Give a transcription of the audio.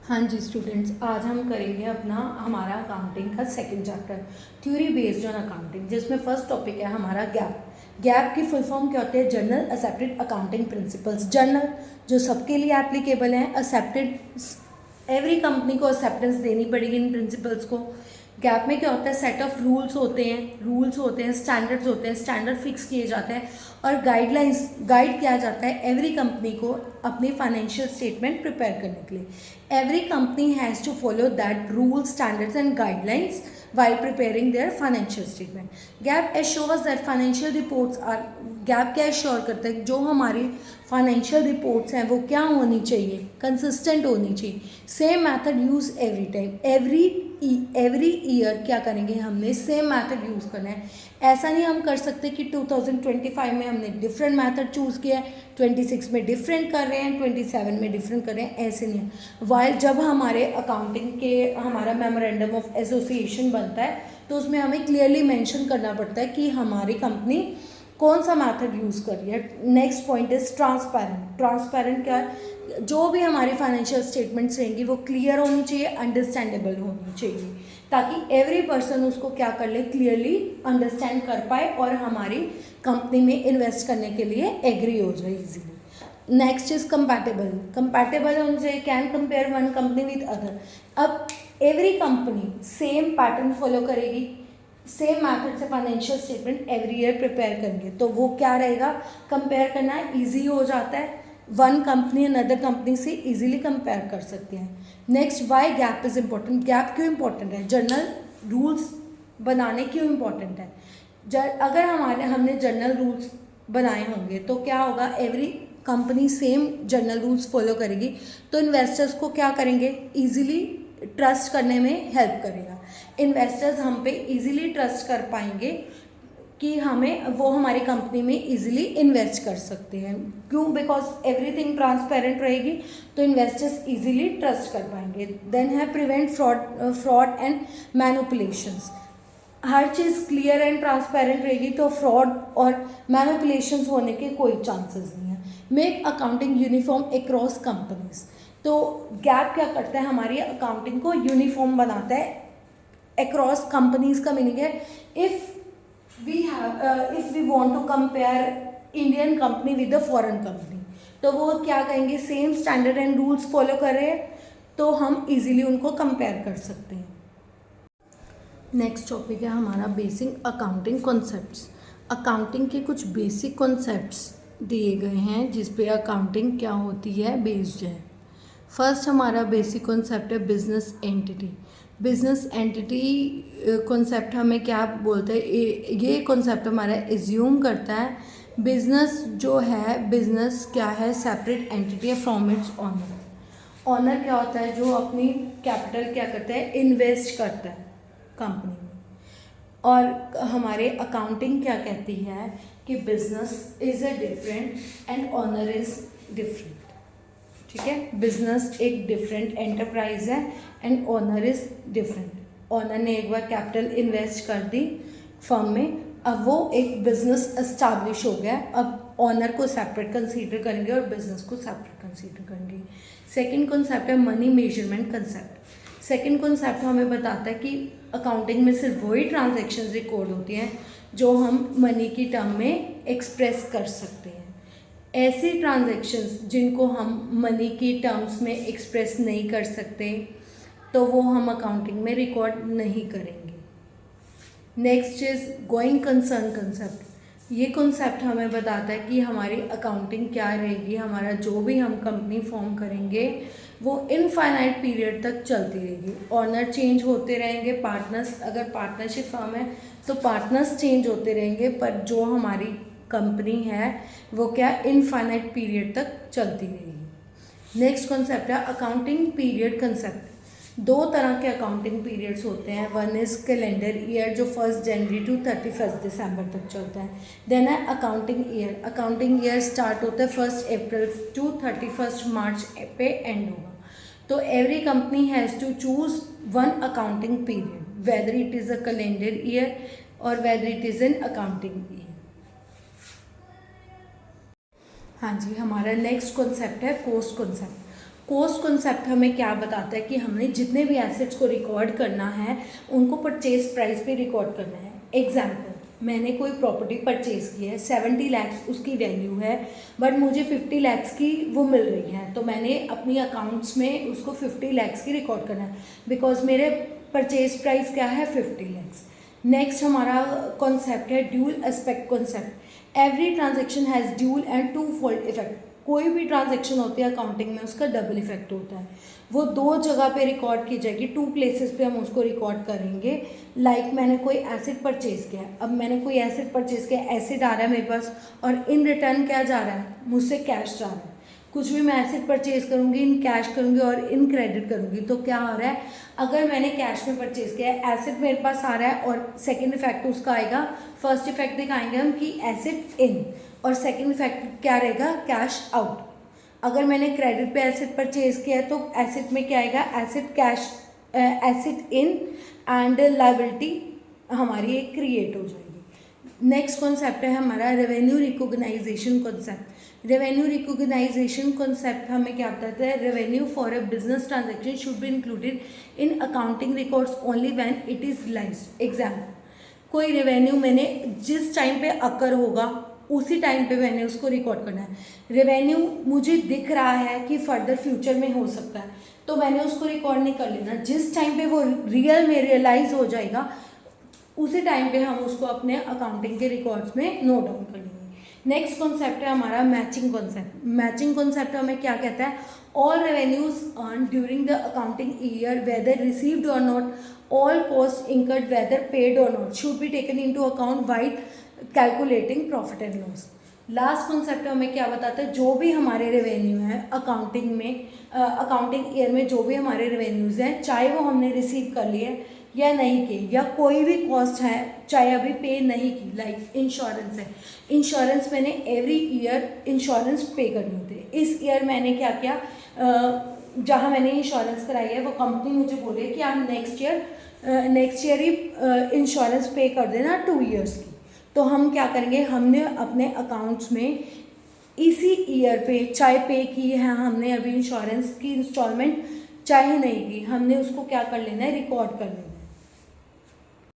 हाँ जी स्टूडेंट्स, आज हम करेंगे हमारा अकाउंटिंग का second chapter theory based on accounting, जिसमें फर्स्ट टॉपिक है हमारा गैप। गैप की फुल फॉर्म क्या होती है? Journal accepted accounting principles. Journal जो सबके लिए एप्लीकेबल हैं, एक्सेप्टेड एवरी कंपनी को एक्सेप्टेंस देनी पड़ेगी इन प्रिंसिपल्स को। गैप में क्या होता है? सेट ऑफ रूल्स होते हैं, स्टैंडर्ड्स होते हैं, स्टैंडर्ड फिक्स किए जाते हैं और गाइडलाइंस गाइड किया जाता है एवरी कंपनी को अपनी फाइनेंशियल स्टेटमेंट प्रिपेयर करने के लिए। Every company has to follow that rules, standards and guidelines while preparing their financial statement. GAAP assures that financial reports are GAAP क्या एश्योर करता है? जो हमारी फाइनेंशियल रिपोर्ट्स हैं वो क्या होनी चाहिए? कंसिस्टेंट होनी चाहिए। Same method use every time, every year क्या करेंगे? हमने सेम मैथड यूज़ करना है। ऐसा नहीं हम कर सकते कि 2025 में हमने डिफरेंट मैथड चूज़ किया है, 26 में डिफरेंट कर रहे हैं, 27 में डिफरेंट कर रहे हैं, ऐसे नहीं है। वाइल जब हमारे अकाउंटिंग के हमारा मेमोरेंडम ऑफ एसोसिएशन बनता है तो उसमें हमें क्लियरली मेंशन करना पड़ता है कि हमारी कंपनी कौन सा मैथड यूज़ कर रही है। Next point is transparent. Transparent क्या है? जो भी हमारी फाइनेंशियल स्टेटमेंट्स रहेंगी वो क्लियर होनी चाहिए, अंडरस्टैंडेबल होनी चाहिए, ताकि एवरी पर्सन उसको क्या कर ले? क्लियरली अंडरस्टैंड कर पाए और हमारी कंपनी में इन्वेस्ट करने के लिए एग्री हो जाए easily. Next is compatible. Compatible होना चाहिए, can compare one company with other. अब every company same pattern follow करेगी, सेम मैथड से financial statement every year prepare करेंगे, तो वो क्या रहेगा? कंपेयर करना ईजी हो जाता है। वन कंपनी अनदर कंपनी से इजीली कंपेयर कर सकते हैं। Next, why GAAP is important. GAAP क्यों इम्पोर्टेंट है? जर्नल रूल्स बनाने क्यों इम्पोर्टेंट है? अगर हमने जर्नल रूल्स बनाए होंगे तो क्या होगा? Every company same journal rules follow करेगी तो इन्वेस्टर्स को क्या करेंगे? ईजिली ट्रस्ट करने में हेल्प करेगा। इन्वेस्टर्स हम पे इजीली ट्रस्ट कर पाएंगे कि वो हमारी कंपनी में इजीली इन्वेस्ट कर सकते हैं। क्यों? बिकॉज एवरीथिंग ट्रांसपेरेंट रहेगी तो इन्वेस्टर्स इजीली ट्रस्ट कर पाएंगे। देन है prevent fraud and manipulations. Her cheese clear and transparent रहेगी तो फ्रॉड और मैनिपुलेशंस होने के कोई चांसेस नहीं है। Make accounting uniform across companies. तो गैप क्या करता है? हमारी अकाउंटिंग को यूनिफॉर्म बनाता है अक्रॉस कंपनीज। का मीनिंग है if we want to compare Indian company with the foreign company, तो वो क्या कहेंगे? Same standard and rules follow कर रहे हैं तो हम इजीली उनको कंपेयर कर सकते हैं। नेक्स्ट टॉपिक है हमारा बेसिक अकाउंटिंग कॉन्सेप्ट्स। अकाउंटिंग के कुछ बेसिक कॉन्सेप्ट्स दिए गए हैं जिस पे अकाउंटिंग क्या होती है बेस्ड है। फर्स्ट हमारा बेसिक कॉन्सेप्ट है business entity. Business entity concept हमें क्या बोलते हैं? ये कॉन्सेप्ट हमारा एज्यूम करता है बिजनेस जो है, बिजनेस क्या है? सेपरेट एंटिटी है फ्रॉम इट्स ऑनर। ऑनर क्या होता है? जो अपनी कैपिटल क्या करता है? इन्वेस्ट करता है कंपनी में। और हमारे अकाउंटिंग क्या कहती है कि business is a different and owner is different. ठीक है, बिजनेस एक डिफरेंट एंटरप्राइज है and owner is different. Owner ने एक बार कैपिटल इन्वेस्ट कर दी फर्म में, अब वो एक बिजनेस एस्टैब्लिश हो गया। अब ऑनर को सेपरेट कंसीडर करेंगे और बिजनेस को सेपरेट कंसीडर करेंगे। सेकंड कॉन्सेप्ट है money measurement concept. Second concept हमें बताता है कि अकाउंटिंग में सिर्फ वही ट्रांजैक्शंस रिकॉर्ड होती हैं जो हम मनी की टर्म में एक्सप्रेस कर सकते हैं। ऐसी ट्रांजैक्शंस जिनको हम मनी की टर्म्स में एक्सप्रेस नहीं कर सकते तो वो हम अकाउंटिंग में रिकॉर्ड नहीं करेंगे। Next is going concern concept. ये कॉन्सेप्ट हमें बताता है कि हमारी अकाउंटिंग क्या रहेगी। हमारा जो भी हम कंपनी फॉर्म करेंगे वो इनफाइनाइट पीरियड तक चलती रहेगी। ऑनर चेंज होते रहेंगे, पार्टनर्स, अगर पार्टनरशिप फर्म है तो पार्टनर्स चेंज होते रहेंगे, पर जो हमारी कंपनी है वो क्या इनफाइनाइट पीरियड तक चलती रहेगी। नेक्स्ट कॉन्सेप्ट है अकाउंटिंग पीरियड कंसेप्ट। दो तरह के अकाउंटिंग पीरियड्स होते हैं। वन इज कैलेंडर ईयर जो 1 जनवरी टू 31 दिसंबर तक चलता है। देन है accounting year. Accounting year start होता है 1 अप्रैल टू 31 मार्च पे एंड होगा। तो every company has to choose one accounting period, whether it is a calendar year और whether it is an accounting year. हाँ जी, हमारा नेक्स्ट कॉन्सेप्ट है कॉस्ट कॉन्सेप्ट। कॉस्ट कॉन्सेप्ट हमें क्या बताता है कि हमने जितने भी एसेट्स को रिकॉर्ड करना है उनको परचेज प्राइस पे रिकॉर्ड करना है। एग्जाम्पल, मैंने कोई प्रॉपर्टी परचेज की है, 70 लैक्स उसकी वैल्यू है, बट मुझे 50 लैक्स की वो मिल रही है, तो मैंने अपनी अकाउंट्स में उसको 50 लैक्स की रिकॉर्ड करना है, बिकॉज मेरे परचेज प्राइस क्या है 50 लैक्स। नेक्स्ट हमारा कॉन्सेप्ट है dual aspect concept. Every transaction has dual and two fold effect. कोई भी ट्रांजैक्शन होती है अकाउंटिंग में उसका डबल इफेक्ट होता है, वो दो जगह पे रिकॉर्ड की जाएगी, 2 प्लेसेस पे हम उसको रिकॉर्ड करेंगे। लाइक मैंने कोई एसेट परचेज किया, अब मैंने कोई एसेट परचेज किया, एसेट आ रहा है मेरे पास और इन रिटर्न क्या जा रहा है, मुझसे कैश जा रहा है। कुछ भी मैं एसेट परचेज करूँगी, इन कैश करूँगी और इन क्रेडिट करूँगी, तो क्या आ रहा है, अगर मैंने कैश में परचेज किया है, एसेट मेरे पास आ रहा है और सेकेंड इफेक्ट उसका आएगा, फर्स्ट इफेक्ट दिखाएंगे हम कि एसेट इन, और सेकेंड इफेक्ट क्या रहेगा, कैश आउट। अगर मैंने क्रेडिट पे एसेट परचेज किया है तो एसेट में क्या आएगा, asset cash, asset in and liability हमारी एक क्रिएट हो जाएगी। नेक्स्ट कॉन्सेप्ट है हमारा revenue recognisation concept. Revenue recognisation concept हमें क्या बताता है, revenue for a business transaction should be included in accounting records only when it is realised. Example, कोई रेवेन्यू मैंने जिस टाइम पे अकर होगा उसी टाइम पे मैंने उसको रिकॉर्ड करना है। रेवेन्यू मुझे दिख रहा है कि फर्दर फ्यूचर में हो सकता है, तो मैंने उसको रिकॉर्ड नहीं कर लेना, जिस टाइम पे वो रियल में रियलाइज हो जाएगा उसी टाइम पे हम उसको अपने अकाउंटिंग के रिकॉर्ड्स में नोट डाउन कर लेंगे। नेक्स्ट कॉन्सेप्ट है हमारा मैचिंग कॉन्सेप्ट। मैचिंग कॉन्सेप्ट हमें क्या कहता है, all revenues earn during the accounting year whether received और not, all cost incurred whether paid और not should be taken into account while calculating profit and loss. Last concept हमें क्या बताता है, जो भी हमारे रेवेन्यू है अकाउंटिंग में, अकाउंटिंग ईयर में जो भी हमारे रेवेन्यूज़ हैं, चाहे वो हमने रिसीव कर लिए या नहीं की, या कोई भी कॉस्ट है चाहे अभी पे नहीं की, लाइक इंश्योरेंस है, इंश्योरेंस मैंने एवरी ईयर इंश्योरेंस पे करनी होती है। इस ईयर मैंने क्या किया, जहाँ मैंने इंश्योरेंस कराई है वो कंपनी मुझे बोले कि आप नेक्स्ट ईयर ही इंश्योरेंस पे कर देना 2 ईयर्स की, तो हम क्या करेंगे, हमने अपने अकाउंट्स में इसी ईयर पे चाहे पे की है हमने अभी इंश्योरेंस की इंस्टॉलमेंट चाहे नहीं की, हमने उसको क्या कर लेना है, रिकॉर्ड कर लेना है।